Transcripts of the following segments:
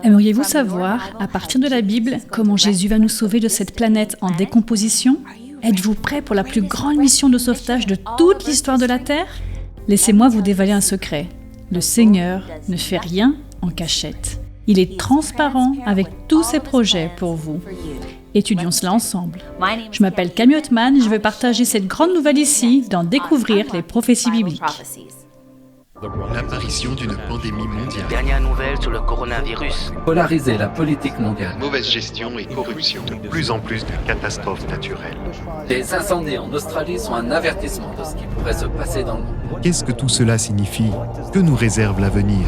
Aimeriez-vous savoir, à partir de la Bible, comment Jésus va nous sauver de cette planète en décomposition ? Êtes-vous prêt pour la plus grande mission de sauvetage de toute l'histoire de la Terre ? Laissez-moi vous dévoiler un secret. Le Seigneur ne fait rien en cachette. Il est transparent avec tous ses projets pour vous. Étudions cela ensemble. Je m'appelle Camille Ottman et je vais partager cette grande nouvelle ici dans Découvrir les prophéties bibliques. L'apparition d'une pandémie mondiale. Dernière nouvelle sur le coronavirus. Polariser la politique mondiale. Mauvaise gestion et corruption. De plus en plus de catastrophes naturelles. Les incendies en Australie sont un avertissement de ce qui pourrait se passer dans le monde. Qu'est-ce que tout cela signifie ? Que nous réserve l'avenir ?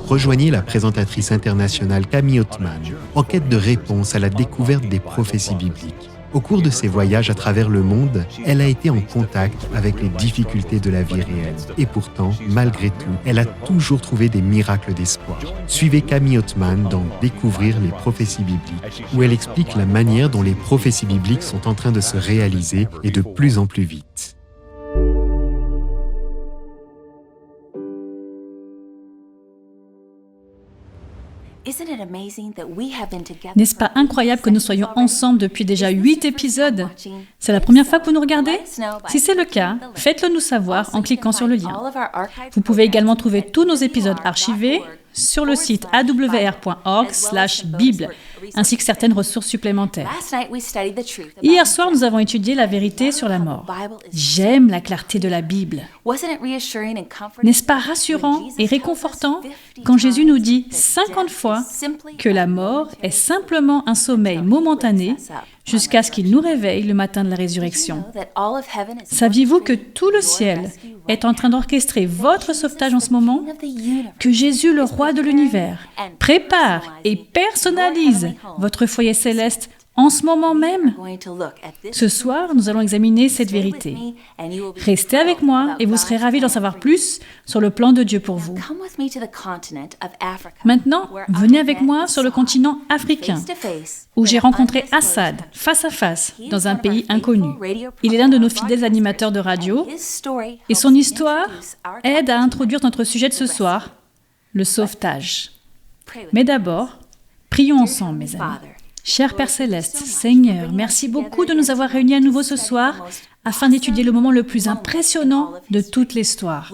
Rejoignez la présentatrice internationale Camille Ottman en quête de réponses à la découverte des prophéties bibliques. Au cours de ses voyages à travers le monde, elle a été en contact avec les difficultés de la vie réelle. Et pourtant, malgré tout, elle a toujours trouvé des miracles d'espoir. Suivez Camille Ottman dans Découvrir les prophéties bibliques, où elle explique la manière dont les prophéties bibliques sont en train de se réaliser et de plus en plus vite. N'est-ce pas incroyable que nous soyons ensemble depuis déjà 8 épisodes ? C'est la première fois que vous nous regardez ? Si c'est le cas, faites-le nous savoir en cliquant sur le lien. Vous pouvez également trouver tous nos épisodes archivés sur le site awr.org/bible, ainsi que certaines ressources supplémentaires. Hier soir, nous avons étudié la vérité sur la mort. J'aime la clarté de la Bible. N'est-ce pas rassurant et réconfortant quand Jésus nous dit 50 fois que la mort est simplement un sommeil momentané jusqu'à ce qu'il nous réveille le matin de la résurrection? Saviez-vous que tout le ciel est en train d'orchestrer votre sauvetage en ce moment? Que Jésus, le roi de l'univers, prépare et personnalise votre foyer céleste en ce moment même? Ce soir, nous allons examiner cette vérité. Restez avec moi et vous serez ravis d'en savoir plus sur le plan de Dieu pour vous. Maintenant, venez avec moi sur le continent africain, où j'ai rencontré Assad, face à face, dans un pays inconnu. Il est l'un de nos fidèles animateurs de radio, et son histoire aide à introduire notre sujet de ce soir, le sauvetage. Mais d'abord, prions ensemble, mes amis. Cher Père Céleste, Seigneur, merci beaucoup de nous avoir réunis à nouveau ce soir afin d'étudier le moment le plus impressionnant de toute l'histoire.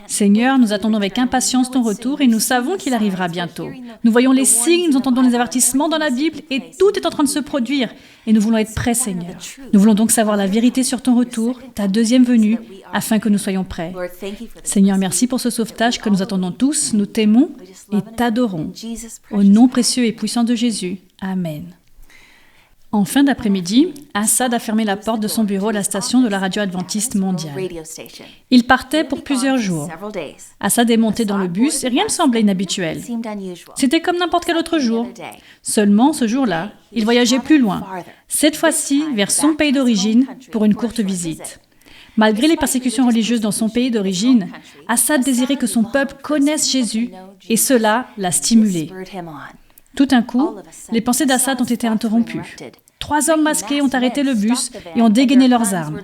Seigneur, nous attendons avec impatience ton retour et nous savons qu'il arrivera bientôt. Nous voyons les signes, nous entendons les avertissements dans la Bible et tout est en train de se produire et nous voulons être prêts, Seigneur. Nous voulons donc savoir la vérité sur ton retour, ta deuxième venue, afin que nous soyons prêts. Seigneur, merci pour ce sauvetage que nous attendons tous, nous t'aimons et t'adorons. Au nom précieux et puissant de Jésus. Amen. En fin d'après-midi, Assad a fermé la porte de son bureau à la station de la radio adventiste mondiale. Il partait pour plusieurs jours. Assad est monté dans le bus et rien ne semblait inhabituel. C'était comme n'importe quel autre jour. Seulement, ce jour-là, il voyageait plus loin, cette fois-ci vers son pays d'origine pour une courte visite. Malgré les persécutions religieuses dans son pays d'origine, Assad désirait que son peuple connaisse Jésus et cela l'a stimulé. Tout d'un coup, les pensées d'Assad ont été interrompues. 3 hommes masqués ont arrêté le bus et ont dégainé leurs armes.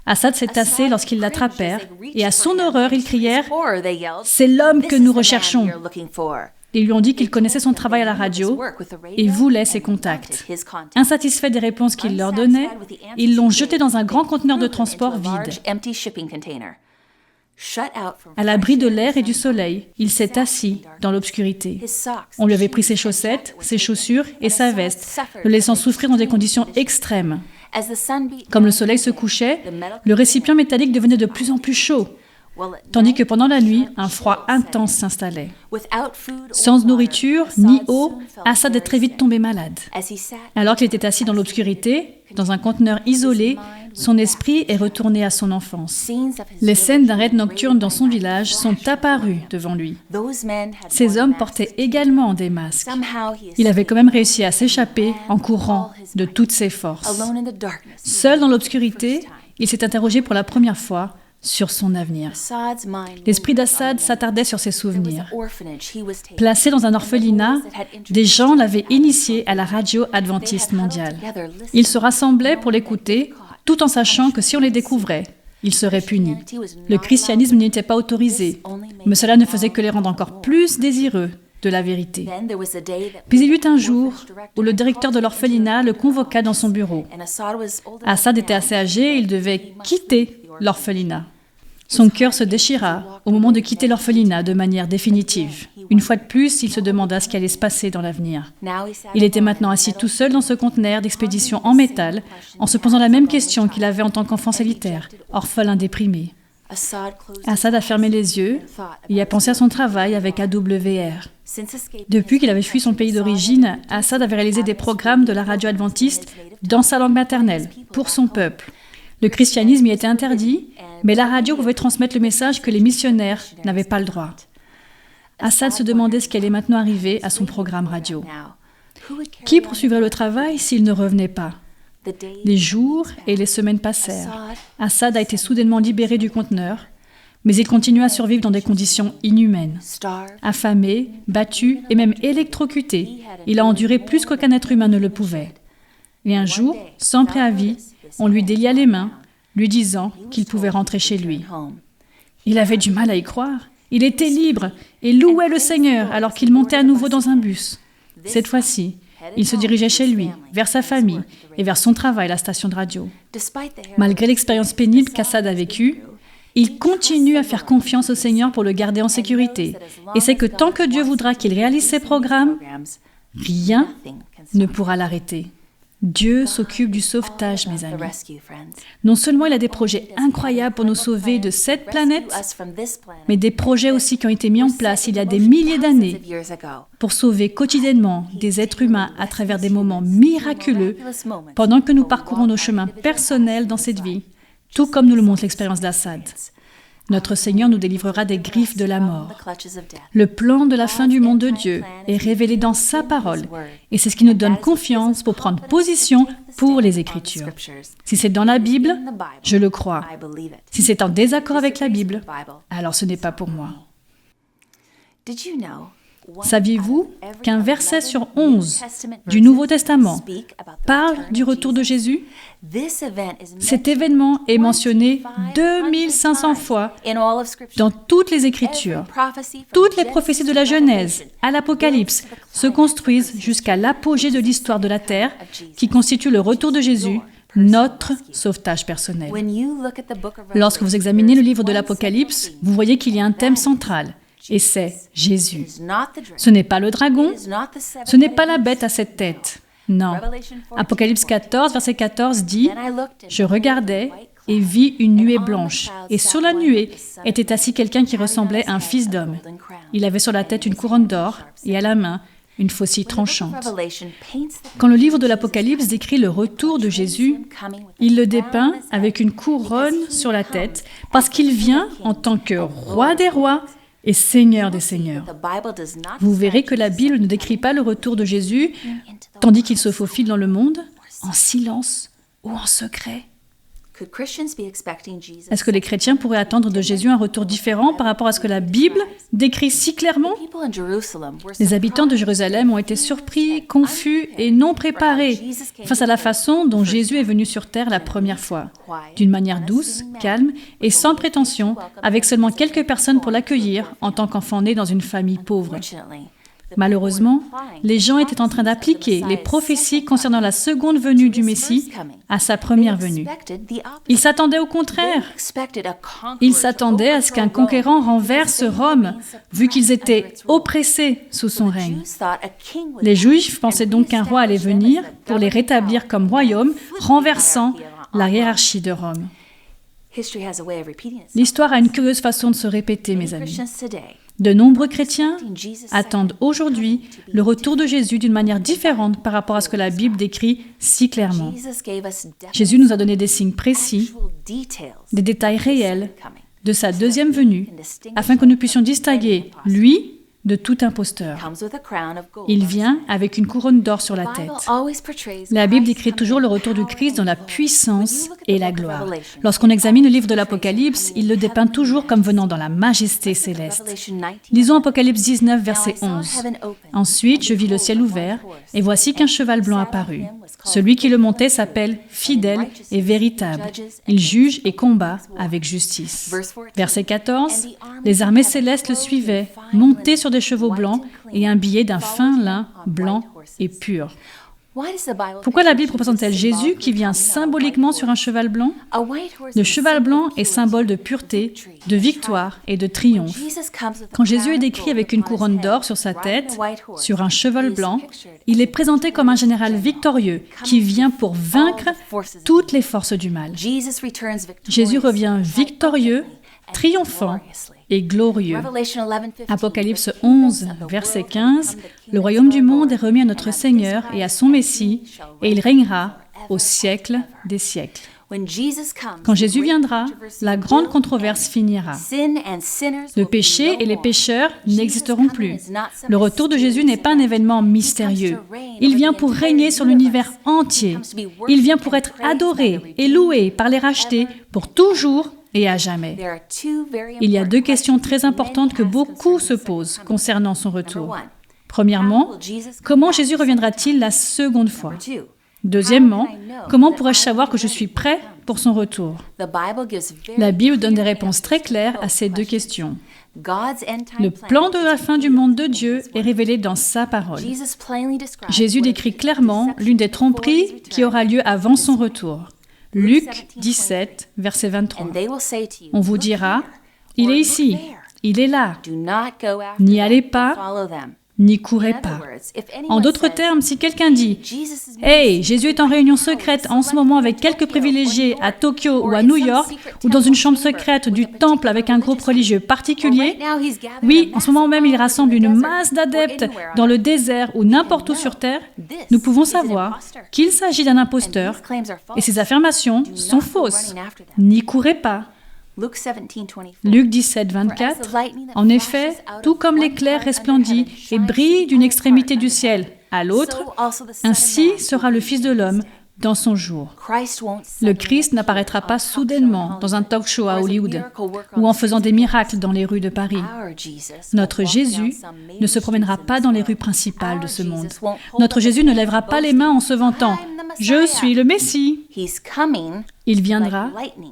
Assad s'est tassé lorsqu'ils l'attrapèrent et à son horreur, ils crièrent « C'est l'homme que nous recherchons !» Ils lui ont dit qu'ils connaissaient son travail à la radio et voulaient ses contacts. Insatisfaits des réponses qu'il leur donnait, ils l'ont jeté dans un grand conteneur de transport vide. À l'abri de l'air et du soleil, il s'est assis dans l'obscurité. On lui avait pris ses chaussettes, ses chaussures et sa veste, le laissant souffrir dans des conditions extrêmes. Comme le soleil se couchait, le récipient métallique devenait de plus en plus chaud, tandis que pendant la nuit, un froid intense s'installait. Sans nourriture ni eau, Assad est très vite tombé malade. Alors qu'il était assis dans l'obscurité, dans un conteneur isolé, son esprit est retourné à son enfance. Les scènes d'un raid nocturne dans son village sont apparues devant lui. Ces hommes portaient également des masques. Il avait quand même réussi à s'échapper en courant de toutes ses forces. Seul dans l'obscurité, il s'est interrogé pour la première fois sur son avenir. L'esprit d'Assad s'attardait sur ses souvenirs. Placé dans un orphelinat, des gens l'avaient initié à la radio adventiste mondiale. Ils se rassemblaient pour l'écouter, tout en sachant que si on les découvrait, ils seraient punis. Le christianisme n'était pas autorisé. Mais cela ne faisait que les rendre encore plus désireux de la vérité. Puis il y eut un jour où le directeur de l'orphelinat le convoqua dans son bureau. Assad était assez âgé et il devait quitter l'orphelinat. Son cœur se déchira au moment de quitter l'orphelinat de manière définitive. Une fois de plus, il se demanda ce qui allait se passer dans l'avenir. Il était maintenant assis tout seul dans ce conteneur d'expédition en métal, en se posant la même question qu'il avait en tant qu'enfant solitaire, orphelin déprimé. Assad a fermé les yeux et a pensé à son travail avec AWR. Depuis qu'il avait fui son pays d'origine, Assad avait réalisé des programmes de la radio adventiste dans sa langue maternelle, pour son peuple. Le christianisme y était interdit, mais la radio pouvait transmettre le message que les missionnaires n'avaient pas le droit. Assad se demandait ce qui allait maintenant arriver à son programme radio. Qui poursuivrait le travail s'il ne revenait pas ? Les jours et les semaines passèrent. Assad a été soudainement libéré du conteneur, mais il continue à survivre dans des conditions inhumaines. Affamé, battu et même électrocuté, il a enduré plus qu'aucun être humain ne le pouvait. Et un jour, sans préavis, on lui délia les mains, lui disant qu'il pouvait rentrer chez lui. Il avait du mal à y croire. Il était libre et louait le Seigneur alors qu'il montait à nouveau dans un bus. Cette fois-ci, il se dirigeait chez lui, vers sa famille et vers son travail à la station de radio. Malgré l'expérience pénible qu'Assad a vécue, il continue à faire confiance au Seigneur pour le garder en sécurité et sait que tant que Dieu voudra qu'il réalise ses programmes, rien ne pourra l'arrêter. Dieu s'occupe du sauvetage, mes amis. Non seulement il a des projets incroyables pour nous sauver de cette planète, mais des projets aussi qui ont été mis en place il y a des milliers d'années pour sauver quotidiennement des êtres humains à travers des moments miraculeux pendant que nous parcourons nos chemins personnels dans cette vie, tout comme nous le montre l'expérience d'Assad. Notre Seigneur nous délivrera des griffes de la mort. Le plan de la fin du monde de Dieu est révélé dans sa parole et c'est ce qui nous donne confiance pour prendre position pour les Écritures. Si c'est dans la Bible, je le crois. Si c'est en désaccord avec la Bible, alors ce n'est pas pour moi. Saviez-vous qu'un verset sur 11 du Nouveau Testament parle du retour de Jésus? Cet événement est mentionné 2500 fois dans toutes les Écritures. Toutes les prophéties de la Genèse à l'Apocalypse se construisent jusqu'à l'apogée de l'histoire de la terre qui constitue le retour de Jésus, notre sauvetage personnel. Lorsque vous examinez le livre de l'Apocalypse, vous voyez qu'il y a un thème central. Et c'est Jésus. Ce n'est pas le dragon, ce n'est pas la bête à 7 têtes. Non. Apocalypse 14, verset 14 dit « Je regardais et vis une nuée blanche, et sur la nuée était assis quelqu'un qui ressemblait à un fils d'homme. Il avait sur la tête une couronne d'or et à la main une faucille tranchante. » Quand le livre de l'Apocalypse décrit le retour de Jésus, il le dépeint avec une couronne sur la tête parce qu'il vient en tant que roi des rois et Seigneur des seigneurs. Vous verrez que la Bible ne décrit pas le retour de Jésus tandis qu'il se faufile dans le monde, en silence ou en secret. Est-ce que les chrétiens pourraient attendre de Jésus un retour différent par rapport à ce que la Bible décrit si clairement? Les habitants de Jérusalem ont été surpris, confus et non préparés face à la façon dont Jésus est venu sur terre la première fois, d'une manière douce, calme et sans prétention, avec seulement quelques personnes pour l'accueillir en tant qu'enfant né dans une famille pauvre. Malheureusement, les gens étaient en train d'appliquer les prophéties concernant la seconde venue du Messie à sa première venue. Ils s'attendaient au contraire. Ils s'attendaient à ce qu'un conquérant renverse Rome, vu qu'ils étaient oppressés sous son règne. Les Juifs pensaient donc qu'un roi allait venir pour les rétablir comme royaume, renversant la hiérarchie de Rome. L'histoire a une curieuse façon de se répéter, mes amis. De nombreux chrétiens attendent aujourd'hui le retour de Jésus d'une manière différente par rapport à ce que la Bible décrit si clairement. Jésus nous a donné des signes précis, des détails réels de sa deuxième venue, afin que nous puissions distinguer lui de tout imposteur. Il vient avec une couronne d'or sur la tête. La Bible décrit toujours le retour du Christ dans la puissance et la gloire. Lorsqu'on examine le livre de l'Apocalypse, il le dépeint toujours comme venant dans la majesté céleste. Lisons Apocalypse 19, verset 11. « Ensuite, je vis le ciel ouvert, et voici qu'un cheval blanc apparut. Celui qui le montait s'appelle Fidèle et Véritable. Il juge et combat avec justice. » Verset 14. « Les armées célestes le suivaient, montés sur des chevaux blancs et un billet d'un fin lin blanc et pur. » Pourquoi la Bible représente-t-elle Jésus qui vient symboliquement sur un cheval blanc? Le cheval blanc est symbole de pureté, de victoire et de triomphe. Quand Jésus est décrit avec une couronne d'or sur sa tête, sur un cheval blanc, il est présenté comme un général victorieux qui vient pour vaincre toutes les forces du mal. Jésus revient victorieux, triomphant et glorieux. Apocalypse 11, verset 15, « Le royaume du monde est remis à notre Seigneur et à son Messie, et il régnera au siècle des siècles. » Quand Jésus viendra, la grande controverse finira. Le péché et les pécheurs n'existeront plus. Le retour de Jésus n'est pas un événement mystérieux. Il vient pour régner sur l'univers entier. Il vient pour être adoré et loué par les rachetés pour toujours et à jamais. Il y a deux questions très importantes que beaucoup se posent concernant son retour. Premièrement, comment Jésus reviendra-t-il la seconde fois? Deuxièmement, comment pourrais-je savoir que je suis prêt pour son retour? La Bible donne des réponses très claires à ces deux questions. Le plan de la fin du monde de Dieu est révélé dans sa parole. Jésus décrit clairement l'une des tromperies qui aura lieu avant son retour. Luc 17, verset 23. On vous dira, « Il est ici, il est là. N'y allez pas, n'y courez pas. » En d'autres termes, si quelqu'un dit « Hey, Jésus est en réunion secrète en ce moment avec quelques privilégiés à Tokyo ou à New York, ou dans une chambre secrète du temple avec un groupe religieux particulier, oui, en ce moment même il rassemble une masse d'adeptes dans le désert ou n'importe où sur Terre, nous pouvons savoir qu'il s'agit d'un imposteur et ces affirmations sont fausses. N'y courez pas. » Luc 17, 24. En effet, tout comme l'éclair resplendit et brille d'une extrémité du ciel à l'autre, ainsi sera le Fils de l'homme dans son jour. Le Christ n'apparaîtra pas soudainement dans un talk show à Hollywood ou en faisant des miracles dans les rues de Paris. Notre Jésus ne se promènera pas dans les rues principales de ce monde. Notre Jésus ne lèvera pas les mains en se vantant « Je suis le Messie ». Il viendra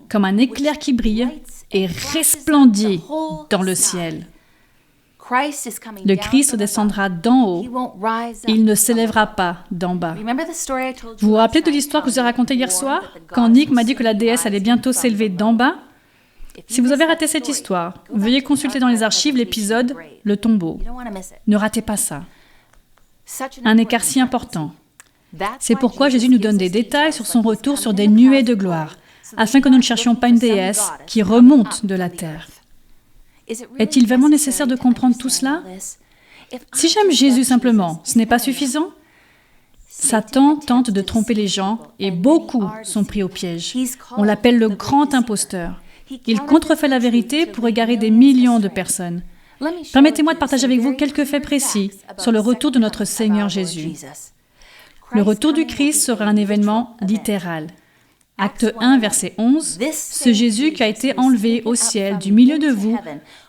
comme un éclair qui brille et resplendit dans le ciel. Le Christ descendra d'en haut. Il ne s'élèvera pas d'en bas. Vous vous rappelez de l'histoire que je vous ai racontée hier soir, quand Nick m'a dit que la déesse allait bientôt s'élever d'en bas? Si vous avez raté cette histoire, veuillez consulter dans les archives l'épisode « Le tombeau ». Ne ratez pas ça. Un écart si important. C'est pourquoi Jésus nous donne des détails sur son retour sur des nuées de gloire, afin que nous ne cherchions pas une déesse qui remonte de la terre. Est-il vraiment nécessaire de comprendre tout cela? Si j'aime Jésus simplement, ce n'est pas suffisant? Satan tente de tromper les gens et beaucoup sont pris au piège. On l'appelle le grand imposteur. Il contrefait la vérité pour égarer des millions de personnes. Permettez-moi de partager avec vous quelques faits précis sur le retour de notre Seigneur Jésus. Le retour du Christ sera un événement littéral. Acte 1, verset 11, « Ce Jésus qui a été enlevé au ciel du milieu de vous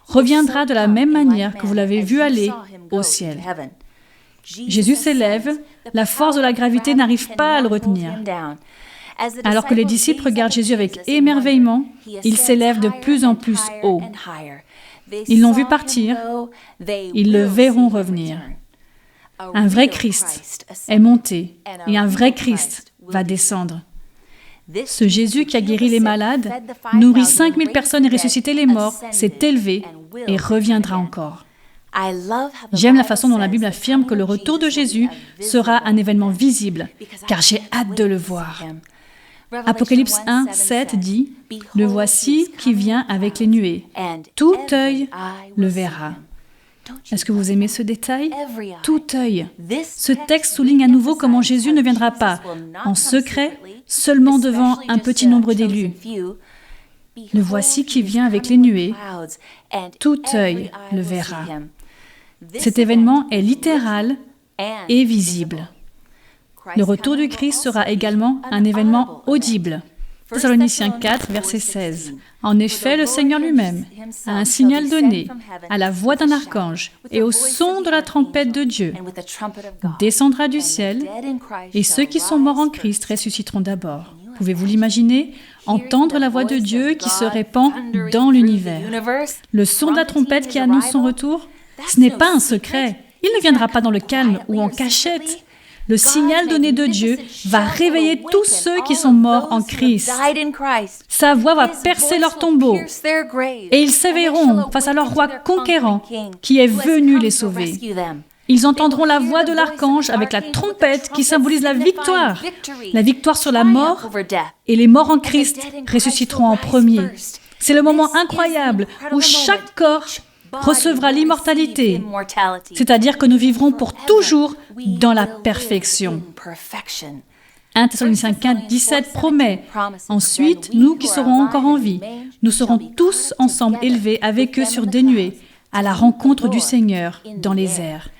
reviendra de la même manière que vous l'avez vu aller au ciel. » Jésus s'élève, la force de la gravité n'arrive pas à le retenir. Alors que les disciples regardent Jésus avec émerveillement, il s'élève de plus en plus haut. Ils l'ont vu partir, ils le verront revenir. Un vrai Christ est monté et un vrai Christ va descendre. Ce Jésus qui a guéri les malades, nourri 5000 personnes et ressuscité les morts, s'est élevé et reviendra encore. J'aime la façon dont la Bible affirme que le retour de Jésus sera un événement visible, car j'ai hâte de le voir. Apocalypse 1, 7 dit « Le voici qui vient avec les nuées. Tout œil le verra. » Est-ce que vous aimez ce détail? Tout œil. Ce texte souligne à nouveau comment Jésus ne viendra pas en secret, seulement devant un petit nombre d'élus. Le voici qui vient avec les nuées. Tout œil le verra. Cet événement est littéral et visible. Le retour du Christ sera également un événement audible. Thessaloniciens 4, verset 16. En effet, le Seigneur lui-même a un signal donné à la voix d'un archange et au son de la trompette de Dieu, descendra du ciel, et ceux qui sont morts en Christ ressusciteront d'abord. Pouvez-vous l'imaginer? Entendre la voix de Dieu qui se répand dans l'univers. Le son de la trompette qui annonce son retour, ce n'est pas un secret. Il ne viendra pas dans le calme ou en cachette. Le signal donné de Dieu va réveiller tous ceux qui sont morts en Christ. Sa voix va percer leur tombeau et ils s'éveilleront face à leur roi conquérant qui est venu les sauver. Ils entendront la voix de l'archange avec la trompette qui symbolise la victoire sur la mort, et les morts en Christ ressusciteront en premier. C'est le moment incroyable où chaque corps recevra l'immortalité, c'est-à-dire que nous vivrons pour toujours dans la perfection. 1 Thessaloniciens 4, 17 promet. Ensuite, nous qui serons encore en vie, nous serons tous ensemble élevés avec eux sur des nuées, à la rencontre du Seigneur dans les airs.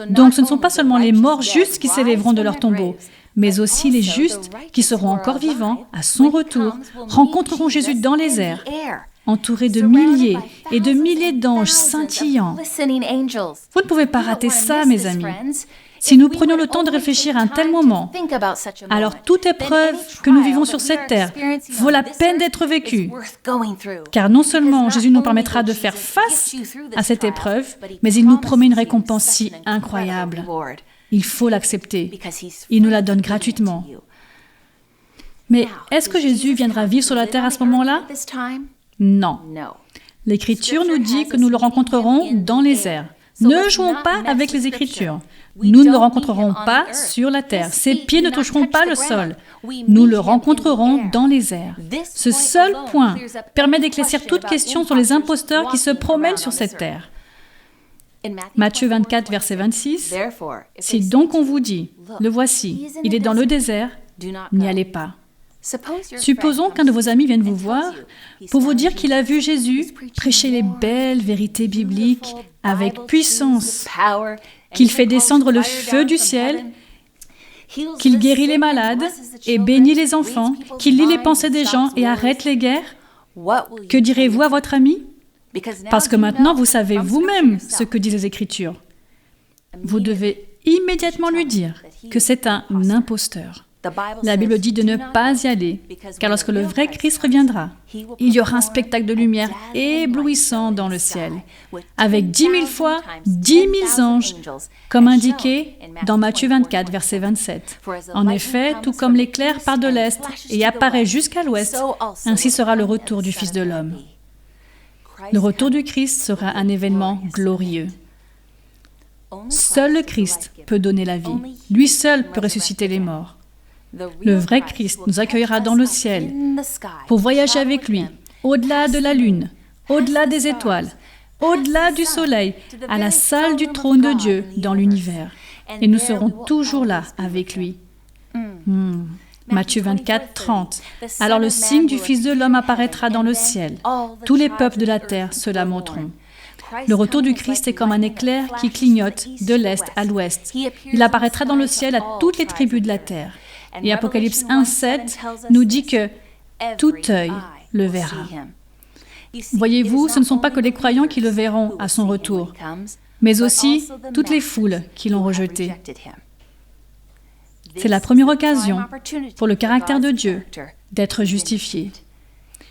Donc ce ne sont pas seulement les morts justes qui s'élèveront de leur tombeau, mais aussi les justes qui seront encore vivants à son retour, rencontreront Jésus dans les airs, entourés de milliers et de milliers d'anges scintillants. Vous ne pouvez pas rater ça, mes amis. Si nous prenions le temps de réfléchir à un tel moment, alors toute épreuve que nous vivons sur cette terre vaut la peine d'être vécue. Car non seulement Jésus nous permettra de faire face à cette épreuve, mais il nous promet une récompense si incroyable. Il faut l'accepter. Il nous la donne gratuitement. Mais est-ce que Jésus viendra vivre sur la terre à ce moment-là? Non. L'Écriture nous dit que nous le rencontrerons dans les airs. Ne jouons pas avec les Écritures. Nous ne le rencontrerons pas sur la terre. Ses pieds ne toucheront pas le sol. Nous le rencontrerons dans les airs. Ce seul point permet d'éclaircir toute question sur les imposteurs qui se promènent sur cette terre. Matthieu 24, verset 26. « Si donc on vous dit, le voici, il est dans le désert, n'y allez pas. » Supposons qu'un de vos amis vienne vous voir pour vous dire qu'il a vu Jésus prêcher les belles vérités bibliques avec puissance, qu'il fait descendre le feu du ciel, qu'il guérit les malades et bénit les enfants, qu'il lit les pensées des gens et arrête les guerres. Que direz-vous à votre ami? Parce que maintenant, vous savez vous-même ce que disent les Écritures. Vous devez immédiatement lui dire que c'est un imposteur. La Bible dit de ne pas y aller, car lorsque le vrai Christ reviendra, il y aura un spectacle de lumière éblouissant dans le ciel, avec 10 000 fois 10 000 anges, comme indiqué dans Matthieu 24, verset 27. En effet, tout comme l'éclair part de l'est et apparaît jusqu'à l'ouest, ainsi sera le retour du Fils de l'homme. Le retour du Christ sera un événement glorieux. Seul le Christ peut donner la vie. Lui seul peut ressusciter les morts. Le vrai Christ nous accueillera dans le ciel pour voyager avec lui, au-delà de la lune, au-delà des étoiles, au-delà du soleil, à la salle du trône de Dieu dans l'univers. Et nous serons toujours là avec lui. Matthieu 24, 30. Alors le signe du Fils de l'homme apparaîtra dans le ciel. Tous les peuples de la terre se lamenteront. Le retour du Christ est comme un éclair qui clignote de l'est à l'ouest. Il apparaîtra dans le ciel à toutes les tribus de la terre. Et Apocalypse 1, 7 nous dit que tout œil le verra. Voyez-vous, ce ne sont pas que les croyants qui le verront à son retour, mais aussi toutes les foules qui l'ont rejeté. C'est la première occasion pour le caractère de Dieu d'être justifié.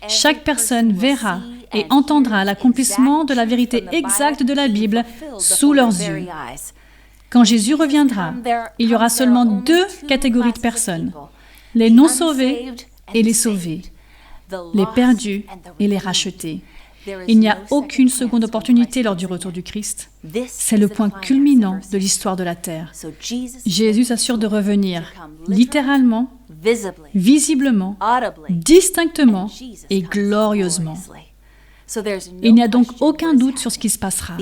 Chaque personne verra et entendra l'accomplissement de la vérité exacte de la Bible sous leurs yeux. Quand Jésus reviendra, il y aura seulement 2 catégories de personnes, les non-sauvés et les sauvés, les perdus et les rachetés. Il n'y a aucune seconde opportunité lors du retour du Christ. C'est le point culminant de l'histoire de la terre. Jésus s'assure de revenir littéralement, visiblement, distinctement et glorieusement. Il n'y a donc aucun doute sur ce qui se passera.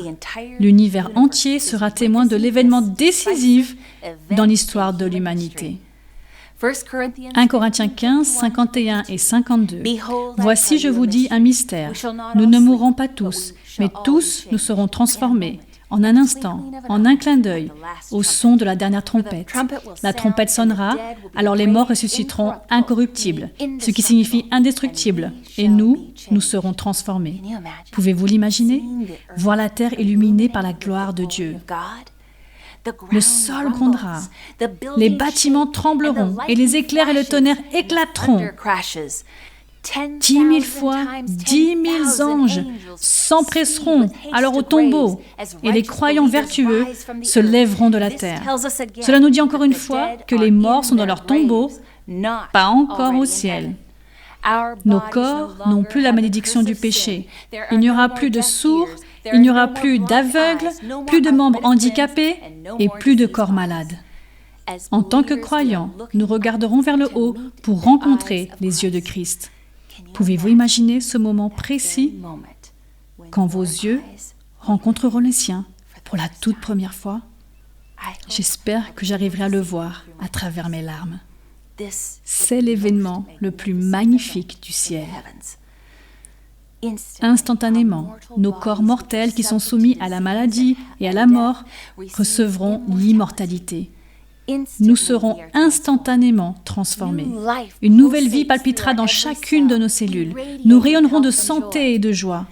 L'univers entier sera témoin de l'événement décisif dans l'histoire de l'humanité. 1 Corinthiens 15, 51 et 52. « Voici, je vous dis un mystère. Nous ne mourrons pas tous, mais tous nous serons transformés en un instant, en un clin d'œil, au son de la dernière trompette. La trompette sonnera, alors les morts ressusciteront incorruptibles, ce qui signifie indestructibles, et nous serons transformés. Pouvez-vous l'imaginer? Voir la terre illuminée par la gloire de Dieu. Le sol grondera, les bâtiments trembleront, et les éclairs et le tonnerre éclateront. 10 000 fois, 10 000 anges s'empresseront alors au tombeau, et les croyants vertueux se lèveront de la terre. Cela nous dit encore une fois que les morts sont dans leur tombeau, pas encore au ciel. Nos corps n'ont plus la malédiction du péché. Il n'y aura plus de sourds, il n'y aura plus d'aveugles, plus de membres handicapés et plus de corps malades. En tant que croyants, nous regarderons vers le haut pour rencontrer les yeux de Christ. Pouvez-vous imaginer ce moment précis quand vos yeux rencontreront les siens pour la toute première fois? J'espère que j'arriverai à le voir à travers mes larmes. C'est l'événement le plus magnifique du ciel. Instantanément, nos corps mortels qui sont soumis à la maladie et à la mort recevront l'immortalité. Nous serons instantanément transformés. Une nouvelle vie palpitera dans chacune de nos cellules. Nous rayonnerons de santé et de joie.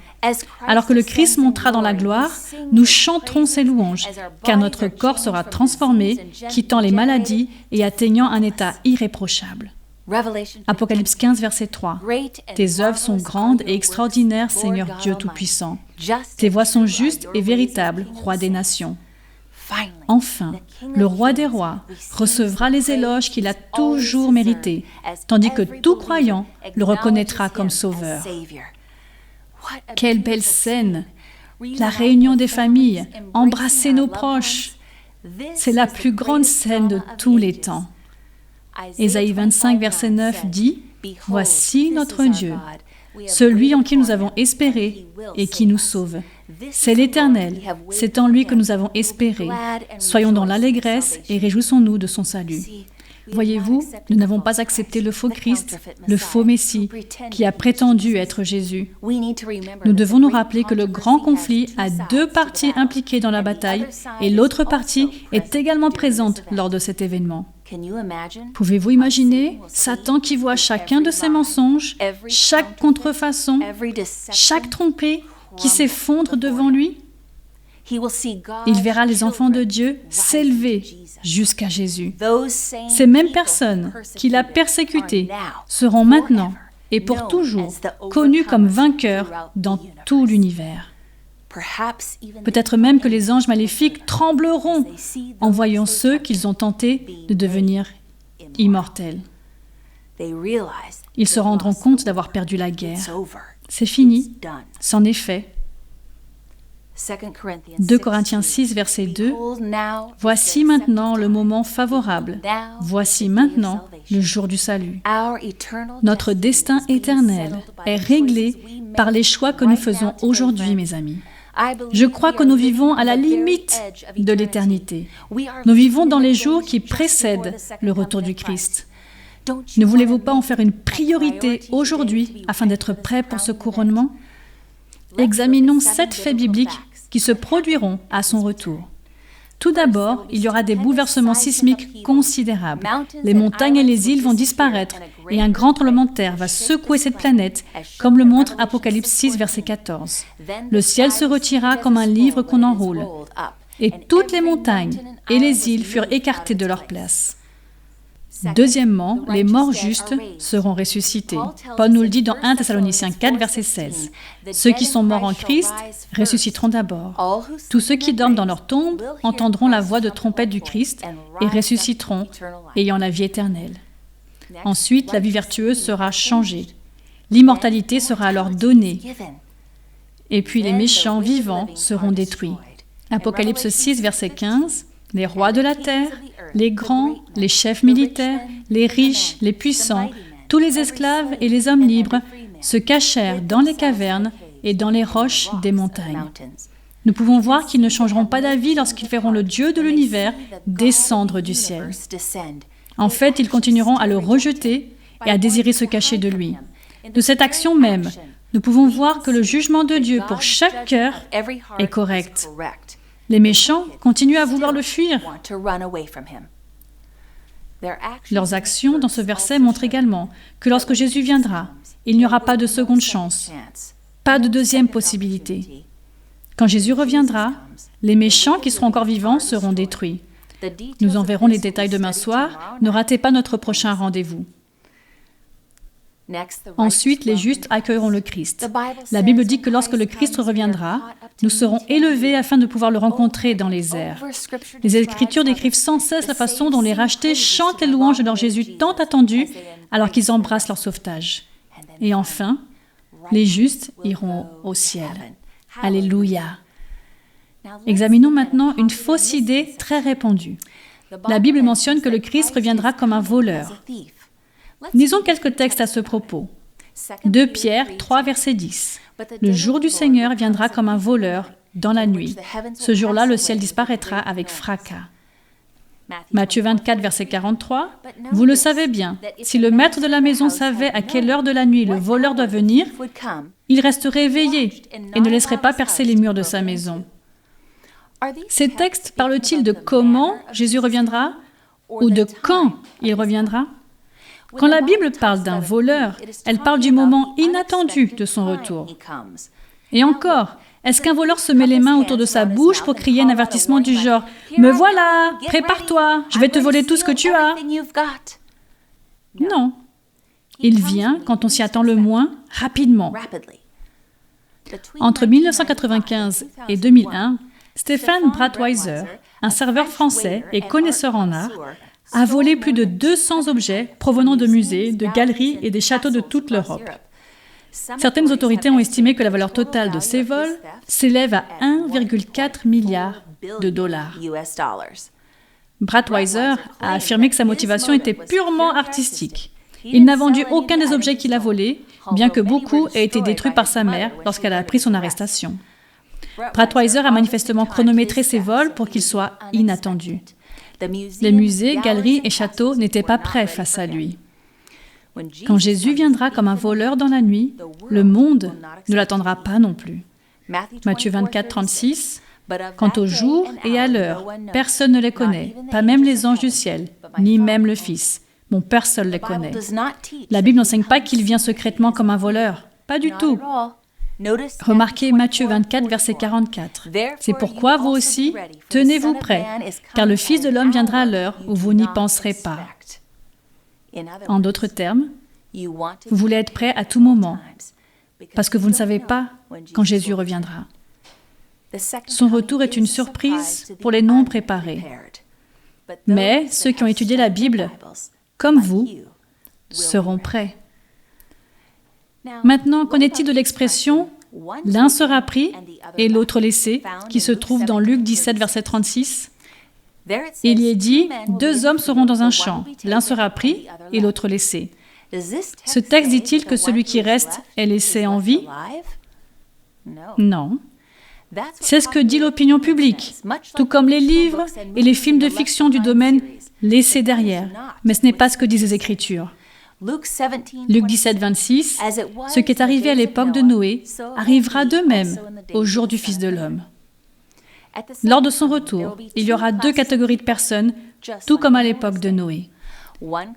Alors que le Christ montera dans la gloire, nous chanterons ses louanges, car notre corps sera transformé, quittant les maladies et atteignant un état irréprochable. Apocalypse 15, verset 3. Tes œuvres sont grandes et extraordinaires, Seigneur Dieu Tout-Puissant. Tes voies sont justes et véritables, Roi des nations. Enfin, le Roi des rois recevra les éloges qu'il a toujours mérités, tandis que tout croyant le reconnaîtra comme sauveur. Quelle belle scène! La réunion des familles, embrasser nos proches. C'est la plus grande scène de tous les temps. Ésaïe 25, verset 9 dit « Voici notre Dieu, celui en qui nous avons espéré et qui nous sauve. C'est l'Éternel, c'est en lui que nous avons espéré. Soyons dans l'allégresse et réjouissons-nous de son salut. » Voyez-vous, nous n'avons pas accepté le faux Christ, le faux Messie, qui a prétendu être Jésus. Nous devons nous rappeler que le grand conflit a deux parties impliquées dans la bataille et l'autre partie est également présente lors de cet événement. Pouvez-vous imaginer Satan qui voit chacun de ses mensonges, chaque contrefaçon, chaque tromperie qui s'effondre devant lui? Il verra les enfants de Dieu s'élever jusqu'à Jésus. Ces mêmes personnes qui l'a persécuté seront maintenant et pour toujours connues comme vainqueurs dans tout l'univers. Peut-être même que les anges maléfiques trembleront en voyant ceux qu'ils ont tenté de devenir immortels. Ils se rendront compte d'avoir perdu la guerre. C'est fini, c'en est fait. 2 Corinthiens 6, verset 2. Voici maintenant le moment favorable. Voici maintenant le jour du salut. Notre destin éternel est réglé par les choix que nous faisons aujourd'hui, mes amis. Je crois que nous vivons à la limite de l'éternité. Nous vivons dans les jours qui précèdent le retour du Christ. Ne voulez-vous pas en faire une priorité aujourd'hui afin d'être prêt pour ce couronnement? Examinons 7 faits bibliques qui se produiront à son retour. Tout d'abord, il y aura des bouleversements sismiques considérables. Les montagnes et les îles vont disparaître et un grand tremblement de terre va secouer cette planète, comme le montre Apocalypse 6, verset 14. Le ciel se retira comme un livre qu'on enroule, et toutes les montagnes et les îles furent écartées de leur place. Deuxièmement, les morts justes seront ressuscités. Paul nous le dit dans 1 Thessaloniciens 4, verset 16. Ceux qui sont morts en Christ ressusciteront d'abord. Tous ceux qui dorment dans leur tombe entendront la voix de trompette du Christ et ressusciteront, ayant la vie éternelle. Ensuite, la vie vertueuse sera changée. L'immortalité sera alors donnée. Et puis les méchants vivants seront détruits. Apocalypse 6, verset 15. Les rois de la terre, les grands, les chefs militaires, les riches, les puissants, tous les esclaves et les hommes libres se cachèrent dans les cavernes et dans les roches des montagnes. Nous pouvons voir qu'ils ne changeront pas d'avis lorsqu'ils verront le Dieu de l'univers descendre du ciel. En fait, ils continueront à le rejeter et à désirer se cacher de lui. De cette action même, nous pouvons voir que le jugement de Dieu pour chaque cœur est correct. Les méchants continuent à vouloir le fuir. Leurs actions dans ce verset montrent également que lorsque Jésus viendra, il n'y aura pas de seconde chance, pas de deuxième possibilité. Quand Jésus reviendra, les méchants qui seront encore vivants seront détruits. Nous en verrons les détails demain soir. Ne ratez pas notre prochain rendez-vous. Ensuite, les justes accueilleront le Christ. La Bible dit que lorsque le Christ reviendra, nous serons élevés afin de pouvoir le rencontrer dans les airs. Les Écritures décrivent sans cesse la façon dont les rachetés chantent les louanges de leur Jésus tant attendu alors qu'ils embrassent leur sauvetage. Et enfin, les justes iront au ciel. Alléluia. Examinons maintenant une fausse idée très répandue. La Bible mentionne que le Christ reviendra comme un voleur. Lisons quelques textes à ce propos. 2 Pierre 3, verset 10. « Le jour du Seigneur viendra comme un voleur dans la nuit. Ce jour-là, le ciel disparaîtra avec fracas. » Matthieu 24, verset 43. « Vous le savez bien, si le maître de la maison savait à quelle heure de la nuit le voleur doit venir, il resterait éveillé et ne laisserait pas percer les murs de sa maison. » Ces textes parlent-ils de comment Jésus reviendra ou de quand il reviendra? Quand la Bible parle d'un voleur, elle parle du moment inattendu de son retour. Et encore, est-ce qu'un voleur se met les mains autour de sa bouche pour crier un avertissement du genre « Me voilà, prépare-toi, je vais te voler tout ce que tu as » ? Non. Il vient quand on s'y attend le moins, rapidement. Entre 1995 et 2001, Stephen Breitweiser, un serveur français et connaisseur en art, a volé plus de 200 objets provenant de musées, de galeries et des châteaux de toute l'Europe. Certaines autorités ont estimé que la valeur totale de ces vols s'élève à 1,4 milliard de dollars. Breitweiser a affirmé que sa motivation était purement artistique. Il n'a vendu aucun des objets qu'il a volés, bien que beaucoup aient été détruits par sa mère lorsqu'elle a appris son arrestation. Breitweiser a manifestement chronométré ses vols pour qu'ils soient inattendus. Les musées, galeries et châteaux n'étaient pas prêts face à lui. Quand Jésus viendra comme un voleur dans la nuit, le monde ne l'attendra pas non plus. Matthieu 24, 36. « Quant au jour et à l'heure, personne ne les connaît, pas même les anges du ciel, ni même le Fils. Mon Père seul les connaît. » La Bible n'enseigne pas qu'il vient secrètement comme un voleur. Pas du tout. Remarquez Matthieu 24, verset 44. « C'est pourquoi vous aussi, tenez-vous prêts, car le Fils de l'homme viendra à l'heure où vous n'y penserez pas. » En d'autres termes, vous voulez être prêt à tout moment, parce que vous ne savez pas quand Jésus reviendra. Son retour est une surprise pour les non préparés. Mais ceux qui ont étudié la Bible, comme vous, seront prêts. Maintenant, qu'en est-il de l'expression « l'un sera pris et l'autre laissé » qui se trouve dans Luc 17, verset 36 ? Il y est dit « deux hommes seront dans un champ, l'un sera pris et l'autre laissé ». Ce texte dit-il que celui qui reste est laissé en vie? Non. C'est ce que dit l'opinion publique, tout comme les livres et les films de fiction du domaine laissés derrière. Mais ce n'est pas ce que disent les Écritures. Luc 17, 26, « Ce qui est arrivé à l'époque de Noé arrivera de même au jour du Fils de l'homme. » Lors de son retour, il y aura deux catégories de personnes, tout comme à l'époque de Noé.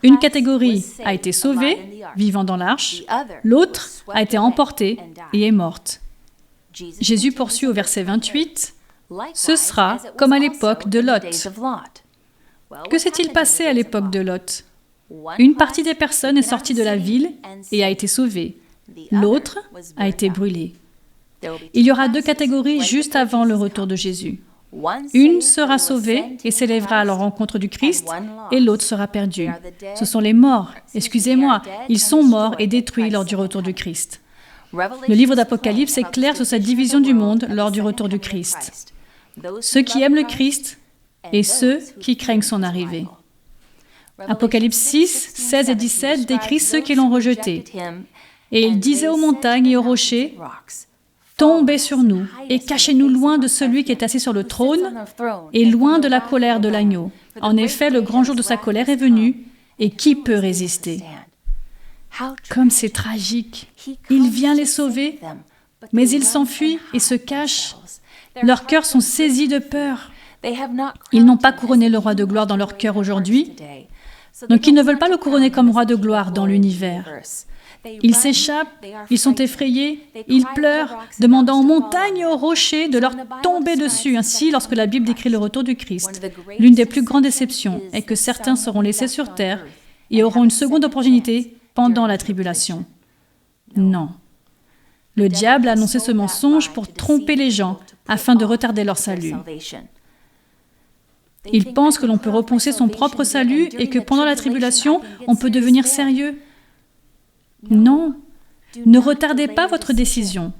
Une catégorie a été sauvée, vivant dans l'arche, l'autre a été emportée et est morte. Jésus poursuit au verset 28, « Ce sera comme à l'époque de Lot. » Que s'est-il passé à l'époque de Lot? Une partie des personnes est sortie de la ville et a été sauvée. L'autre a été brûlée. Il y aura deux catégories juste avant le retour de Jésus. Une sera sauvée et s'élèvera à la rencontre du Christ, et l'autre sera perdue. Ce sont les morts. Excusez-moi, ils sont morts et détruits lors du retour du Christ. Le livre d'Apocalypse est clair sur cette division du monde lors du retour du Christ. Ceux qui aiment le Christ et ceux qui craignent son arrivée. Apocalypse 6, 16 et 17 décrit ceux qui l'ont rejeté. Et il disait aux montagnes et aux rochers, « Tombez sur nous et cachez-nous loin de celui qui est assis sur le trône et loin de la colère de l'agneau. En effet, le grand jour de sa colère est venu, et qui peut résister ?» Comme c'est tragique. Il vient les sauver, mais ils s'enfuient et se cachent. Leurs cœurs sont saisis de peur. Ils n'ont pas couronné le roi de gloire dans leur cœur aujourd'hui, donc ils ne veulent pas le couronner comme roi de gloire dans l'univers. Ils s'échappent, ils sont effrayés, ils pleurent, demandant aux montagnes et aux rochers de leur tomber dessus. Ainsi, lorsque la Bible décrit le retour du Christ, l'une des plus grandes déceptions est que certains seront laissés sur terre et auront une seconde opportunité pendant la tribulation. Non. Le diable a annoncé ce mensonge pour tromper les gens afin de retarder leur salut. Ils pensent que l'on peut repousser son propre salut et que pendant la tribulation, on peut devenir sérieux. Non, ne retardez pas votre décision.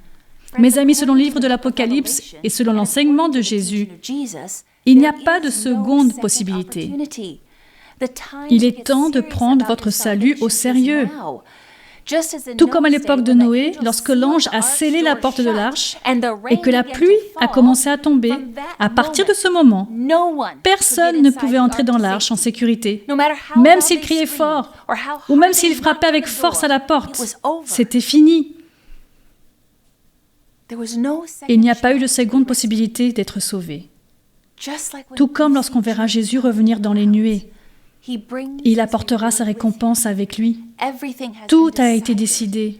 Mes amis, selon le livre de l'Apocalypse et selon l'enseignement de Jésus, il n'y a pas de seconde possibilité. Il est temps de prendre votre salut au sérieux. Tout comme à l'époque de Noé, lorsque l'ange a scellé la porte de l'arche et que la pluie a commencé à tomber, à partir de ce moment, personne ne pouvait entrer dans l'arche en sécurité, même s'il criait fort ou même s'il frappait avec force à la porte. C'était fini. Il n'y a pas eu de seconde possibilité d'être sauvé. Tout comme lorsqu'on verra Jésus revenir dans les nuées. Il apportera sa récompense avec lui. Tout a été décidé.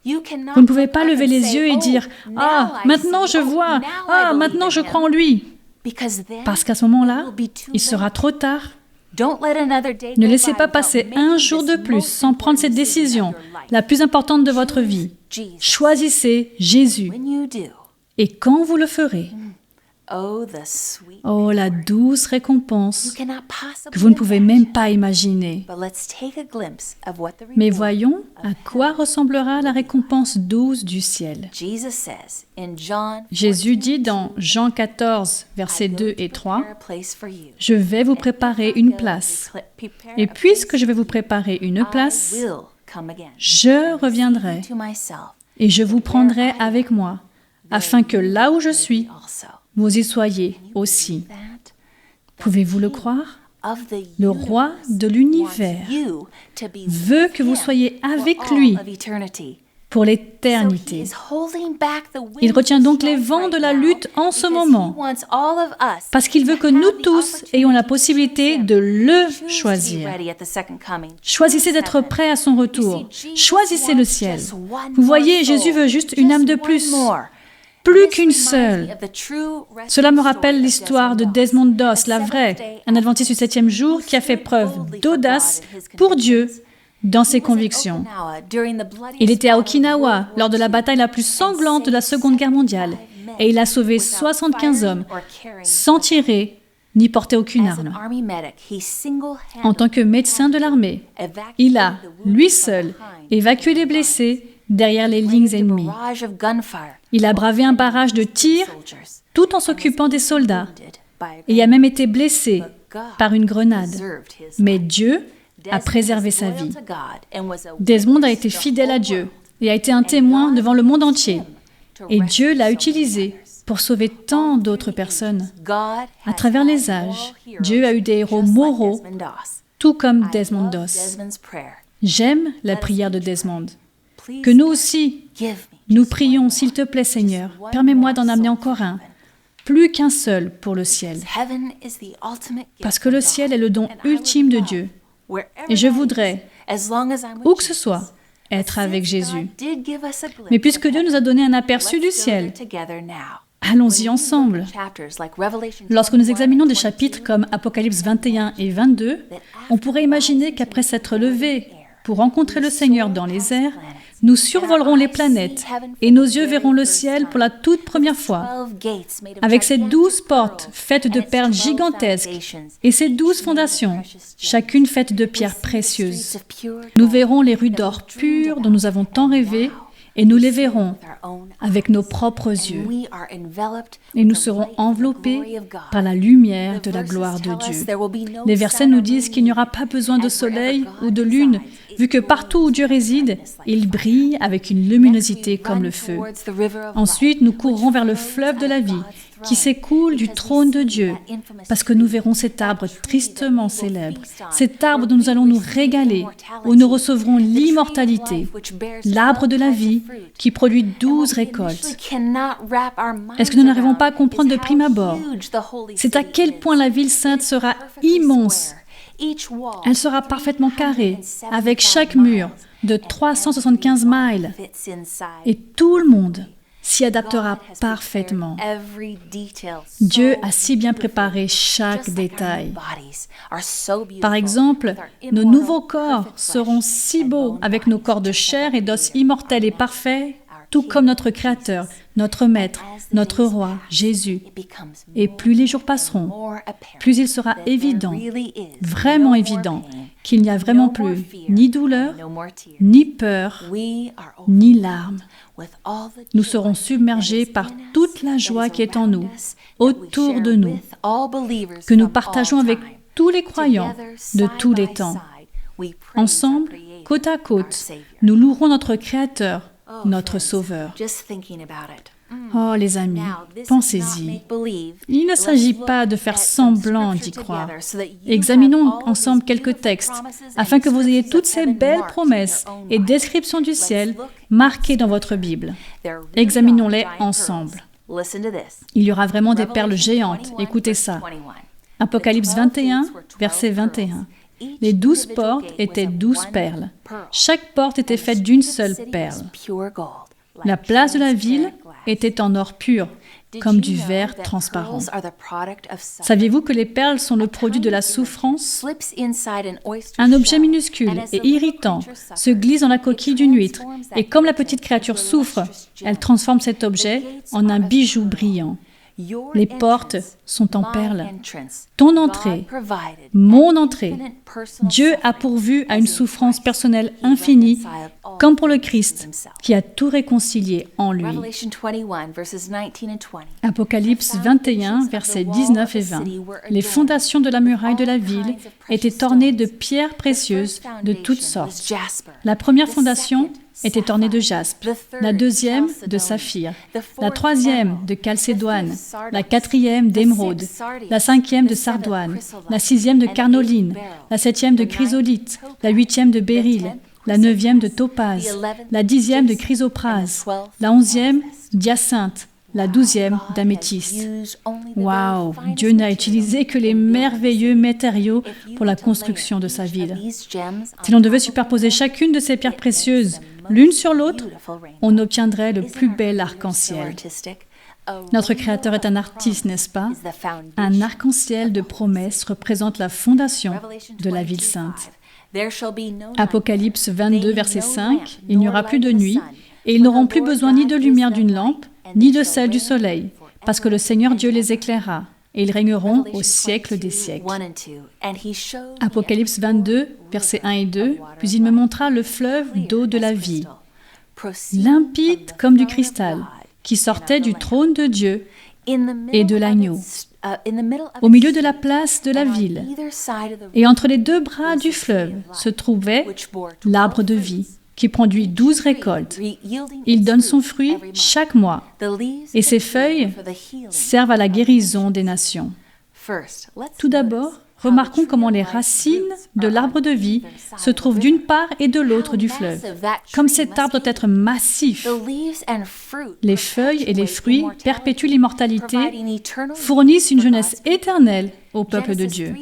Vous ne pouvez pas lever les yeux et dire « Ah, maintenant je vois, ah, maintenant je crois en lui ». Parce qu'à ce moment-là, il sera trop tard. Ne laissez pas passer un jour de plus sans prendre cette décision, la plus importante de votre vie. Choisissez Jésus. Et quand vous le ferez, oh, la douce récompense que vous ne pouvez même pas imaginer. Mais voyons à quoi ressemblera la récompense douce du ciel. Jésus dit dans Jean 14, versets 2 et 3, « Je vais vous préparer une place. Et puisque je vais vous préparer une place, je reviendrai et je vous prendrai avec moi, afin que là où je suis, vous y soyez aussi. » Pouvez-vous le croire? Le roi de l'univers veut que vous soyez avec lui pour l'éternité. Il retient donc les vents de la lutte en ce moment, parce qu'il veut que nous tous ayons la possibilité de le choisir. Choisissez d'être prêts à son retour. Choisissez le ciel. Vous voyez, Jésus veut juste une âme de plus. Plus qu'une seule. Cela me rappelle l'histoire de Desmond Doss, la vraie, un adventiste du 7e jour qui a fait preuve d'audace pour Dieu dans ses convictions. Il était à Okinawa lors de la bataille la plus sanglante de la Seconde Guerre mondiale et il a sauvé 75 hommes sans tirer ni porter aucune arme. En tant que médecin de l'armée, il a, lui seul, évacué les blessés derrière les lignes ennemies. Il a bravé un barrage de tirs tout en s'occupant des soldats et a même été blessé par une grenade. Mais Dieu a préservé sa vie. Desmond a été fidèle à Dieu et a été un témoin devant le monde entier. Et Dieu l'a utilisé pour sauver tant d'autres personnes. À travers les âges, Dieu a eu des héros moraux, tout comme Desmond Doss. J'aime la prière de Desmond. Que nous aussi, nous prions, s'il te plaît Seigneur, permets-moi d'en amener encore un, plus qu'un seul pour le ciel. Parce que le ciel est le don ultime de Dieu. Et je voudrais, où que ce soit, être avec Jésus. Mais puisque Dieu nous a donné un aperçu du ciel, allons-y ensemble. Lorsque nous examinons des chapitres comme Apocalypse 21 et 22, on pourrait imaginer qu'après s'être levés pour rencontrer le Seigneur dans les airs, nous survolerons les planètes et nos yeux verront le ciel pour la toute première fois. Avec ces 12 portes faites de perles gigantesques et ces 12 fondations, chacune faite de pierres précieuses, nous verrons les rues d'or pur dont nous avons tant rêvé et nous les verrons avec nos propres yeux. Et nous serons enveloppés par la lumière de la gloire de Dieu. Les versets nous disent qu'il n'y aura pas besoin de soleil ou de lune, vu que partout où Dieu réside, il brille avec une luminosité comme le feu. Ensuite, nous courrons vers le fleuve de la vie, qui s'écoule du trône de Dieu, parce que nous verrons cet arbre tristement célèbre, cet arbre dont nous allons nous régaler, où nous recevrons l'immortalité, l'arbre de la vie qui produit 12 récoltes. Est-ce que nous n'arrivons pas à comprendre de prime abord? C'est à quel point la ville sainte sera immense. Elle sera parfaitement carrée, avec chaque mur de 375 miles, et tout le monde s'y adaptera parfaitement. Dieu a si bien préparé chaque détail. Par exemple, nos nouveaux corps seront si beaux avec nos corps de chair et d'os immortels et parfaits, tout comme notre Créateur, notre Maître, notre Roi, Jésus. Et plus les jours passeront, plus il sera évident, vraiment évident, qu'il n'y a vraiment plus ni douleur, ni peur, ni larmes. Nous serons submergés par toute la joie qui est en nous, autour de nous, que nous partageons avec tous les croyants de tous les temps. Ensemble, côte à côte, nous louerons notre Créateur, notre Sauveur. Oh les amis, pensez-y. Il ne s'agit pas de faire semblant d'y croire. Examinons ensemble quelques textes afin que vous ayez toutes ces belles promesses et descriptions du ciel marquées dans votre Bible. Examinons-les ensemble. Il y aura vraiment des perles géantes. Écoutez ça. Apocalypse 21, verset 21. Les 12 portes étaient 12 perles. Chaque porte était faite d'une seule perle. La place de la ville était en or pur, comme du verre transparent. Saviez-vous que les perles sont le produit de la souffrance? Un objet minuscule et irritant se glisse dans la coquille d'une huître, et comme la petite créature souffre, elle transforme cet objet en un bijou brillant. Les portes sont en perles. Ton entrée, mon entrée. Dieu a pourvu à une souffrance personnelle infinie, comme pour le Christ, qui a tout réconcilié en lui. Apocalypse 21, versets 19 et 20. Les fondations de la muraille de la ville étaient ornées de pierres précieuses de toutes sortes. La première fondation était ornée de jaspe, la deuxième de saphir, la troisième de chalcédoine, la quatrième d'émeraude, la cinquième de sardoine, la sixième de carnoline, la septième de chrysolite, la huitième de béryl, la neuvième de topaze, la dixième de chrysoprase, la onzième d'hyacinthe, la douzième d'améthyste. Waouh! Dieu n'a utilisé que les merveilleux matériaux pour la construction de sa ville. Si l'on devait superposer chacune de ces pierres précieuses l'une sur l'autre, on obtiendrait le plus bel arc-en-ciel. Notre Créateur est un artiste, n'est-ce pas? Un arc-en-ciel de promesses représente la fondation de la ville sainte. Apocalypse 22, verset 5, « Il n'y aura plus de nuit, et ils n'auront plus besoin ni de lumière d'une lampe, ni de celle du soleil, parce que le Seigneur Dieu les éclairera, et ils régneront au siècle des siècles. » Apocalypse 22, versets 1 et 2, « Puis il me montra le fleuve d'eau de la vie, limpide comme du cristal, qui sortait du trône de Dieu et de l'agneau, au milieu de la place de la ville. Et entre les deux bras du fleuve se trouvait l'arbre de vie, qui produit 12 récoltes. Il donne son fruit chaque mois, et ses feuilles servent à la guérison des nations. » Tout d'abord, remarquons comment les racines de l'arbre de vie se trouvent d'une part et de l'autre du fleuve. Comme cet arbre doit être massif, les feuilles et les fruits perpétuent l'immortalité, fournissent une jeunesse éternelle au peuple de Dieu.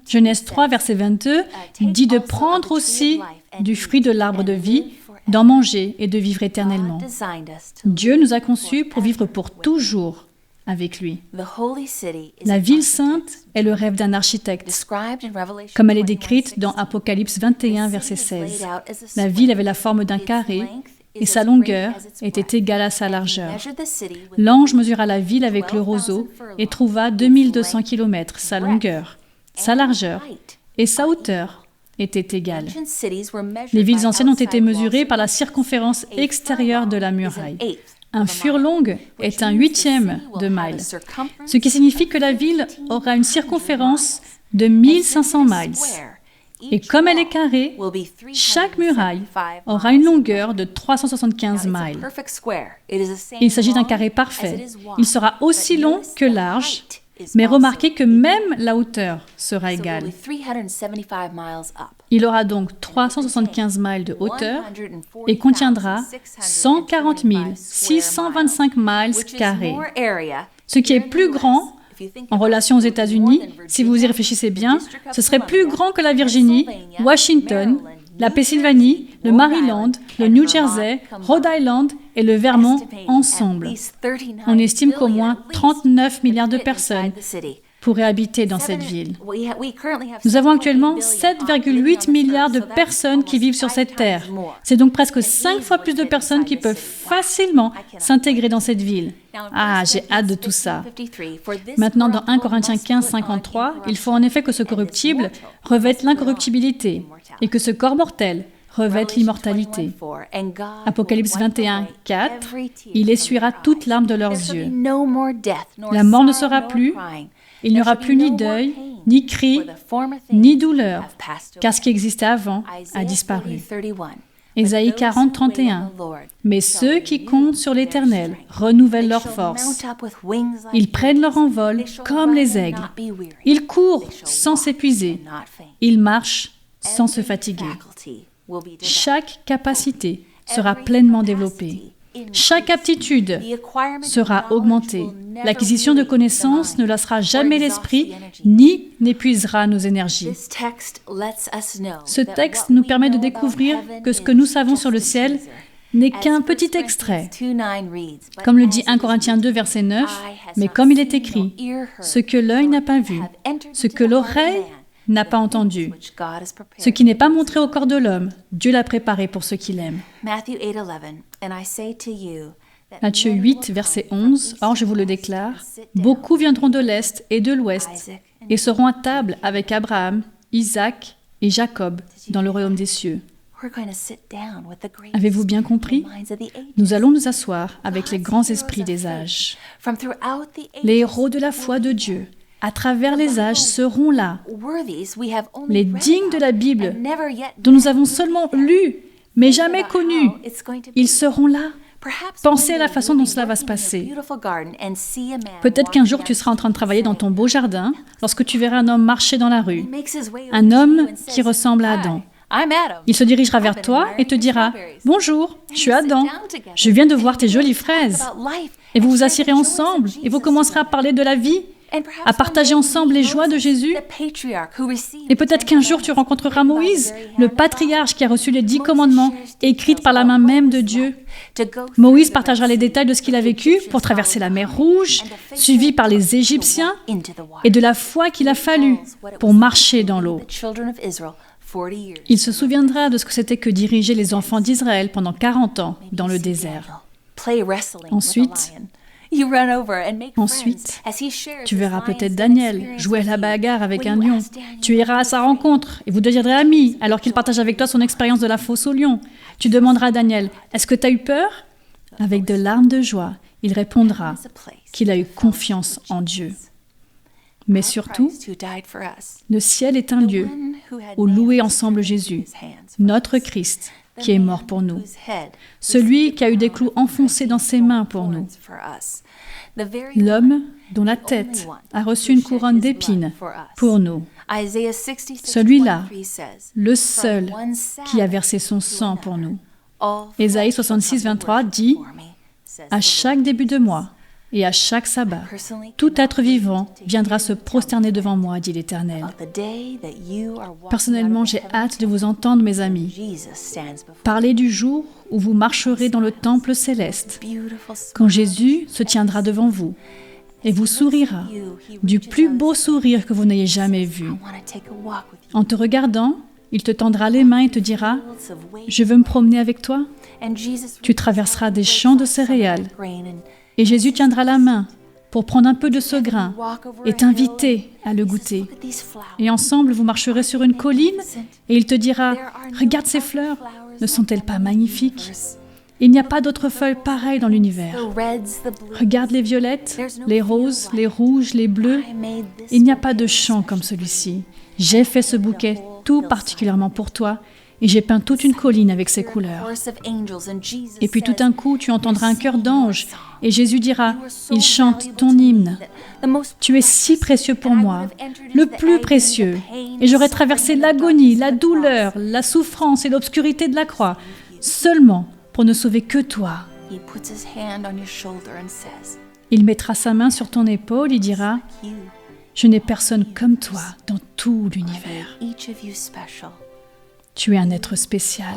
Genèse 3, verset 22, dit de prendre aussi du fruit de l'arbre de vie, d'en manger et de vivre éternellement. Dieu nous a conçus pour vivre pour toujours avec lui. La ville sainte est le rêve d'un architecte, comme elle est décrite dans Apocalypse 21, verset 16. La ville avait la forme d'un carré et sa longueur était égale à sa largeur. L'ange mesura la ville avec le roseau et trouva 2200 km, sa longueur, sa largeur et sa hauteur étaient égales. Les villes anciennes ont été mesurées par la circonférence extérieure de la muraille. Un furlong est un huitième de mile, ce qui signifie que la ville aura une circonférence de 1500 miles. Et comme elle est carrée, chaque muraille aura une longueur de 375 miles. Il s'agit d'un carré parfait. Il sera aussi long que large, mais remarquez que même la hauteur sera égale. Il aura donc 375 miles de hauteur et contiendra 140 625 miles carrés, ce qui est plus grand. En relation aux États-Unis, si vous y réfléchissez bien, ce serait plus grand que la Virginie, Washington, la Pennsylvanie, le Maryland, le New Jersey, Rhode Island et le Vermont ensemble. On estime qu'au moins 39 milliards de personnes pourraient habiter dans cette ville. Nous avons actuellement 7,8 milliards de personnes qui vivent sur cette terre. C'est donc presque 5 fois plus de personnes qui peuvent facilement s'intégrer dans cette ville. Ah, j'ai hâte de tout ça. Maintenant, dans 1 Corinthiens 15, 53, il faut en effet que ce corruptible revête l'incorruptibilité et que ce corps mortel revête l'immortalité. Apocalypse 21, 4, il essuiera toute larme de leurs yeux. La mort ne sera plus. Il n'y aura plus ni deuil, ni cri, ni douleur, car ce qui existait avant a disparu. Ésaïe 40, 31. Mais ceux qui comptent sur l'Éternel renouvellent leur force. Ils prennent leur envol comme les aigles. Ils courent sans s'épuiser. Ils marchent sans se fatiguer. Chaque capacité sera pleinement développée. Chaque aptitude sera augmentée. L'acquisition de connaissances ne lassera jamais l'esprit, ni n'épuisera nos énergies. Ce texte nous permet de découvrir que ce que nous savons sur le ciel n'est qu'un petit extrait. Comme le dit 1 Corinthiens 2, verset 9, « Mais comme il est écrit, ce que l'œil n'a pas vu, ce que l'oreille n'a pas entendu, ce qui n'est pas montré au corps de l'homme, Dieu l'a préparé pour ceux qui l'aiment. » Matthieu 8, verset 11, « Or je vous le déclare, beaucoup viendront de l'Est et de l'Ouest et seront à table avec Abraham, Isaac et Jacob dans le royaume des cieux. » Avez-vous bien compris? Nous allons nous asseoir avec les grands esprits des âges. Les héros de la foi de Dieu, à travers les âges, seront là. Les dignes de la Bible, dont nous avons seulement lu, mais jamais connu, ils seront là. Pensez à la façon dont cela va se passer. Peut-être qu'un jour tu seras en train de travailler dans ton beau jardin lorsque tu verras un homme marcher dans la rue. Un homme qui ressemble à Adam. Il se dirigera vers toi et te dira « Bonjour, je suis Adam. Je viens de voir tes jolies fraises. » Et vous vous assirez ensemble et vous commencerez à parler de la vie, à partager ensemble les joies de Jésus. Et peut-être qu'un jour tu rencontreras Moïse, le patriarche qui a reçu les 10 commandements écrits par la main même de Dieu. Moïse partagera les détails de ce qu'il a vécu pour traverser la mer Rouge, suivi par les Égyptiens, et de la foi qu'il a fallu pour marcher dans l'eau. Il se souviendra de ce que c'était que diriger les enfants d'Israël pendant 40 ans dans le désert. Ensuite, tu verras peut-être Daniel jouer à la bagarre avec un lion. Tu iras à sa rencontre et vous deviendrez amis alors qu'il partage avec toi son expérience de la fosse au lion. Tu demanderas à Daniel, « Est-ce que tu as eu peur ?» Avec de larmes de joie, il répondra qu'il a eu confiance en Dieu. Mais surtout, le ciel est un lieu où louer ensemble Jésus, notre Christ, qui est mort pour nous, celui qui a eu des clous enfoncés dans ses mains pour nous, l'homme dont la tête a reçu une couronne d'épines pour nous, celui-là, le seul qui a versé son sang pour nous. Ésaïe 66, 23 dit « À chaque début de mois, et à chaque sabbat, tout être vivant viendra se prosterner devant moi, dit l'Éternel. » Personnellement, j'ai hâte de vous entendre, mes amis. Parlez du jour où vous marcherez dans le temple céleste, quand Jésus se tiendra devant vous et vous sourira du plus beau sourire que vous n'ayez jamais vu. En te regardant, il te tendra les mains et te dira « Je veux me promener avec toi ?» Tu traverseras des champs de céréales et Jésus tiendra la main pour prendre un peu de ce grain et t'inviter à le goûter. Et ensemble, vous marcherez sur une colline et il te dira « Regarde ces fleurs, ne sont-elles pas magnifiques ?» Il n'y a pas d'autres feuilles pareilles dans l'univers. Regarde les violettes, les roses, les rouges, les bleus. Il n'y a pas de chant comme celui-ci. J'ai fait ce bouquet tout particulièrement pour toi et j'ai peint toute une colline avec ses couleurs. Et puis tout d'un coup, tu entendras un chœur d'anges et Jésus dira, il chante ton hymne. Tu es si précieux pour moi, le plus précieux. Et j'aurais traversé l'agonie, la douleur, la souffrance et l'obscurité de la croix, seulement pour ne sauver que toi. Il mettra sa main sur ton épaule et dira, je n'ai personne comme toi dans tout l'univers. Tu es un être spécial.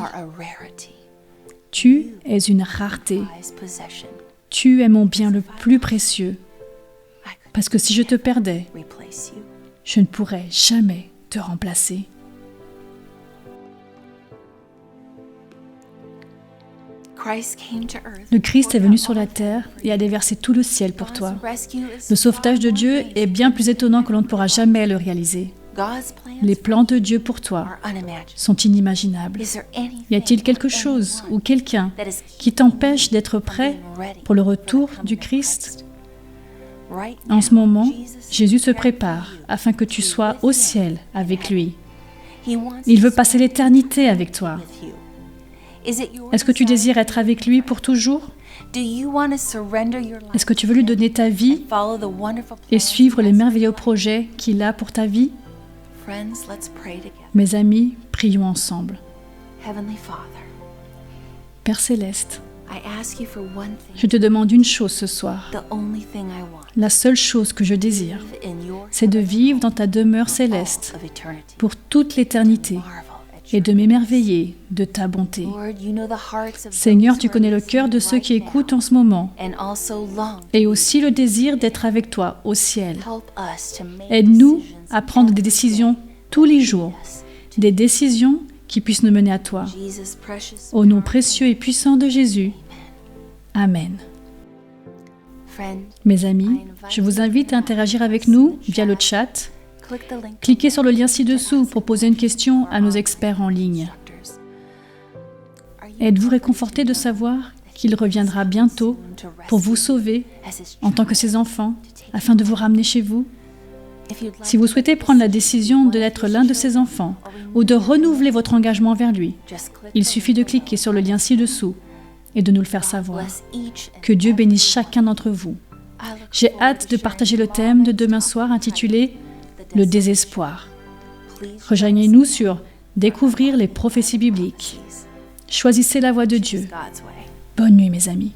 Tu es une rareté. Tu es mon bien le plus précieux. Parce que si je te perdais, je ne pourrais jamais te remplacer. Le Christ est venu sur la terre et a déversé tout le ciel pour toi. Le sauvetage de Dieu est bien plus étonnant que l'on ne pourra jamais le réaliser. Les plans de Dieu pour toi sont inimaginables. Y a-t-il quelque chose ou quelqu'un qui t'empêche d'être prêt pour le retour du Christ? En ce moment, Jésus se prépare afin que tu sois au ciel avec lui. Il veut passer l'éternité avec toi. Est-ce que tu désires être avec lui pour toujours? Est-ce que tu veux lui donner ta vie et suivre les merveilleux projets qu'il a pour ta vie? Mes amis, prions ensemble. Père Céleste, je te demande une chose ce soir. La seule chose que je désire, c'est de vivre dans ta demeure céleste pour toute l'éternité et de m'émerveiller de ta bonté. Seigneur, tu connais le cœur de ceux qui écoutent en ce moment et aussi le désir d'être avec toi au ciel. Aide-nous à prendre des décisions tous les jours, des décisions qui puissent nous mener à toi. Au nom précieux et puissant de Jésus. Amen. Mes amis, je vous invite à interagir avec nous via le chat. Cliquez sur le lien ci-dessous pour poser une question à nos experts en ligne. Êtes-vous réconforté de savoir qu'il reviendra bientôt pour vous sauver en tant que ses enfants, afin de vous ramener chez vous? Si vous souhaitez prendre la décision d'être l'un de ses enfants ou de renouveler votre engagement vers lui, il suffit de cliquer sur le lien ci-dessous et de nous le faire savoir. Que Dieu bénisse chacun d'entre vous. J'ai hâte de partager le thème de demain soir intitulé « Le désespoir ». Rejoignez-nous sur « Découvrir les prophéties bibliques ». Choisissez la voie de Dieu. Bonne nuit mes amis.